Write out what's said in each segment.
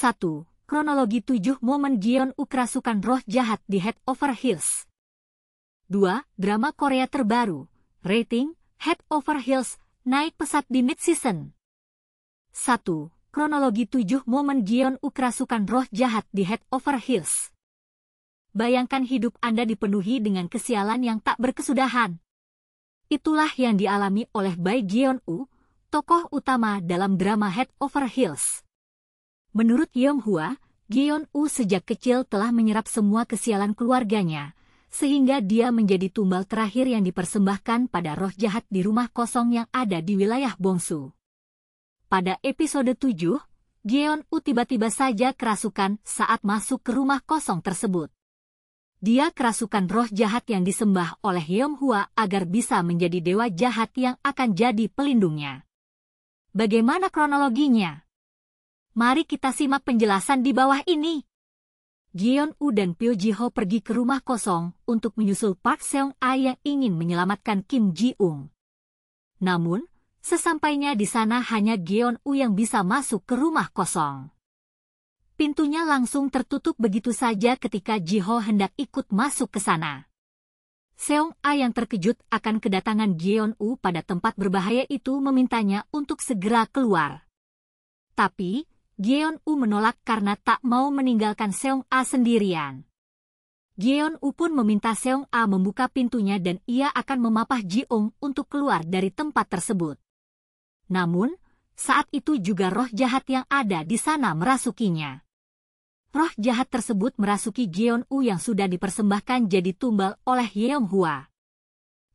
1. Kronologi 7 momen Jeon-woo kerasukan roh jahat di Head Over Heels. 2. Drama Korea terbaru. Rating, Head Over Heels, naik pesat di mid-season. 1. Kronologi 7 momen Jeon-woo kerasukan roh jahat di Head Over Heels. Bayangkan hidup Anda dipenuhi dengan kesialan yang tak berkesudahan. Itulah yang dialami oleh Bae Jeon-woo, tokoh utama dalam drama Head Over Heels. Menurut Yeonghwa, Jeon-woo sejak kecil telah menyerap semua kesialan keluarganya, sehingga dia menjadi tumbal terakhir yang dipersembahkan pada roh jahat di rumah kosong yang ada di wilayah Bongsu. Pada episode 7, Jeon-woo tiba-tiba saja kerasukan saat masuk ke rumah kosong tersebut. Dia kerasukan roh jahat yang disembah oleh Yeonghwa agar bisa menjadi dewa jahat yang akan jadi pelindungnya. Bagaimana kronologinya? Mari kita simak penjelasan di bawah ini. Jeon-woo dan Pyo Ji-ho pergi ke rumah kosong untuk menyusul Park Seong-a yang ingin menyelamatkan Kim Ji-ung. Namun, sesampainya di sana hanya Jeon-woo yang bisa masuk ke rumah kosong. Pintunya langsung tertutup begitu saja ketika Ji-ho hendak ikut masuk ke sana. Seong-a yang terkejut akan kedatangan Jeon-woo pada tempat berbahaya itu memintanya untuk segera keluar. Tapi, Jeon-woo menolak karena tak mau meninggalkan Seong-a sendirian. Jeon-woo pun meminta Seong-a membuka pintunya dan ia akan memapah Ji-ung untuk keluar dari tempat tersebut. Namun, saat itu juga roh jahat yang ada di sana merasukinya. Roh jahat tersebut merasuki Jeon-woo yang sudah dipersembahkan jadi tumbal oleh Yeonghwa.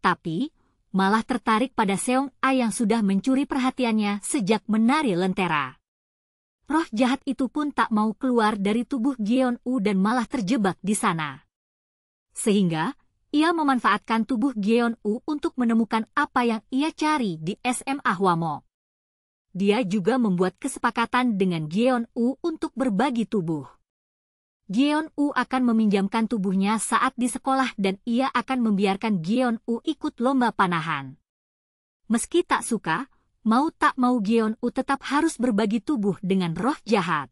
Tapi, malah tertarik pada Seong-a yang sudah mencuri perhatiannya sejak menari lentera. Roh jahat itu pun tak mau keluar dari tubuh Jeon-woo dan malah terjebak di sana. Sehingga, ia memanfaatkan tubuh Jeon-woo untuk menemukan apa yang ia cari di SMA Hwamo. Dia juga membuat kesepakatan dengan Jeon-woo untuk berbagi tubuh. Jeon-woo akan meminjamkan tubuhnya saat di sekolah dan ia akan membiarkan Jeon-woo ikut lomba panahan. Meski tak suka, mau tak mau Jeon-woo tetap harus berbagi tubuh dengan roh jahat.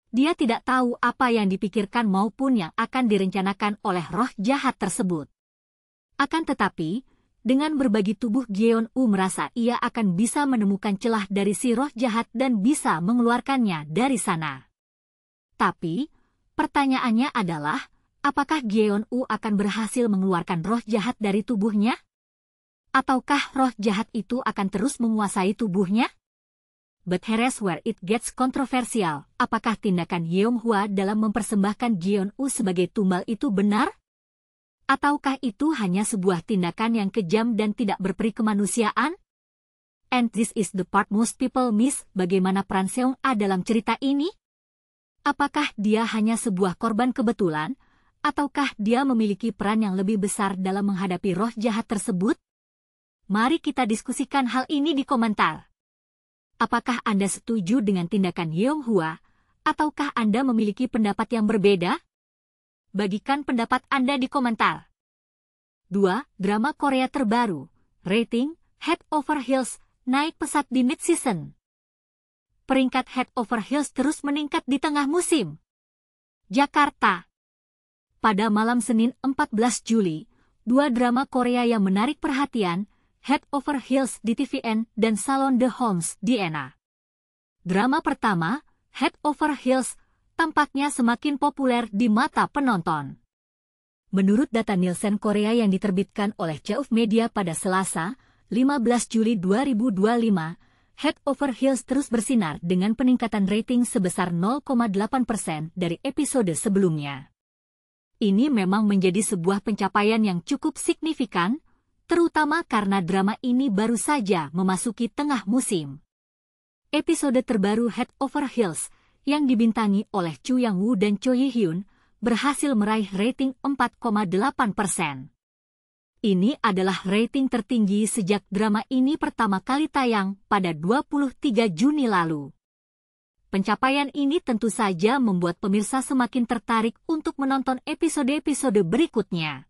Dia tidak tahu apa yang dipikirkan maupun yang akan direncanakan oleh roh jahat tersebut. Akan tetapi, dengan berbagi tubuh Jeon-woo merasa ia akan bisa menemukan celah dari si roh jahat dan bisa mengeluarkannya dari sana. Tapi, pertanyaannya adalah, apakah Jeon-woo akan berhasil mengeluarkan roh jahat dari tubuhnya? Ataukah roh jahat itu akan terus menguasai tubuhnya? But here's where it gets controversial. Apakah tindakan Yeonghwa dalam mempersembahkan Jeon-woo sebagai tumbal itu benar? Ataukah itu hanya sebuah tindakan yang kejam dan tidak berperi kemanusiaan? And this is the part most people miss. Bagaimana peran Seong-a dalam cerita ini? Apakah dia hanya sebuah korban kebetulan? Ataukah dia memiliki peran yang lebih besar dalam menghadapi roh jahat tersebut? Mari kita diskusikan hal ini di komentar. Apakah Anda setuju dengan tindakan Yeonghwa, ataukah Anda memiliki pendapat yang berbeda? Bagikan pendapat Anda di komentar. 2. Drama Korea terbaru. Rating, Head Over Heels, naik pesat di mid-season. Peringkat Head Over Heels terus meningkat di tengah musim. Jakarta. Pada malam Senin 14 Juli, dua drama Korea yang menarik perhatian, Head Over Heels di TVN dan Salon The Homes di ENA. Drama pertama, Head Over Heels, tampaknya semakin populer di mata penonton. Menurut data Nielsen Korea yang diterbitkan oleh Chaeuf Media pada Selasa, 15 Juli 2025, Head Over Heels terus bersinar dengan peningkatan rating sebesar 0,8% dari episode sebelumnya. Ini memang menjadi sebuah pencapaian yang cukup signifikan, terutama karena drama ini baru saja memasuki tengah musim. Episode terbaru Head Over Heels, yang dibintangi oleh Chu Yang-woo dan Cho Yi-hyun, berhasil meraih rating 4,8%. Ini adalah rating tertinggi sejak drama ini pertama kali tayang pada 23 Juni lalu. Pencapaian ini tentu saja membuat pemirsa semakin tertarik untuk menonton episode-episode berikutnya.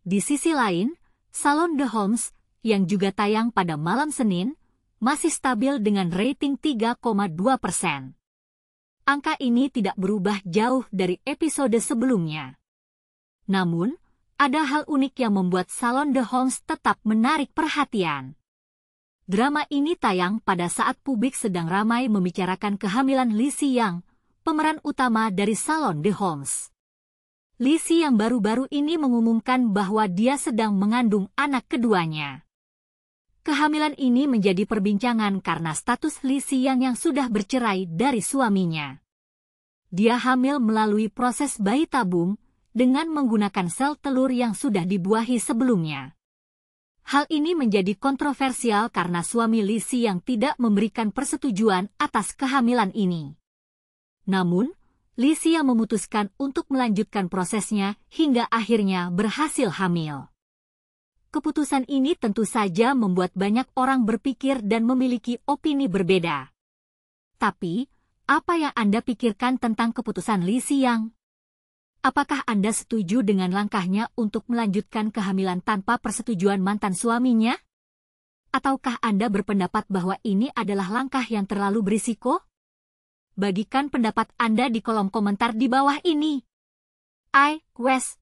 Di sisi lain, Salon The Homes, yang juga tayang pada malam Senin, masih stabil dengan rating 3,2%. Angka ini tidak berubah jauh dari episode sebelumnya. Namun, ada hal unik yang membuat salon The Holmes tetap menarik perhatian. Drama ini tayang pada saat publik sedang ramai membicarakan kehamilan Lizzie Yang, pemeran utama dari salon The Holmes. Lizzie yang baru-baru ini mengumumkan bahwa dia sedang mengandung anak keduanya. Kehamilan ini menjadi perbincangan karena status Lizzie yang sudah bercerai dari suaminya. Dia hamil melalui proses bayi tabung dengan menggunakan sel telur yang sudah dibuahi sebelumnya. Hal ini menjadi kontroversial karena suami Lizzie yang tidak memberikan persetujuan atas kehamilan ini. Namun, Lizzie yang memutuskan untuk melanjutkan prosesnya hingga akhirnya berhasil hamil. Keputusan ini tentu saja membuat banyak orang berpikir dan memiliki opini berbeda. Tapi, apa yang Anda pikirkan tentang keputusan Lizzie Yang? Apakah Anda setuju dengan langkahnya untuk melanjutkan kehamilan tanpa persetujuan mantan suaminya? Ataukah Anda berpendapat bahwa ini adalah langkah yang terlalu berisiko? Bagikan pendapat Anda di kolom komentar di bawah ini. I, Wes.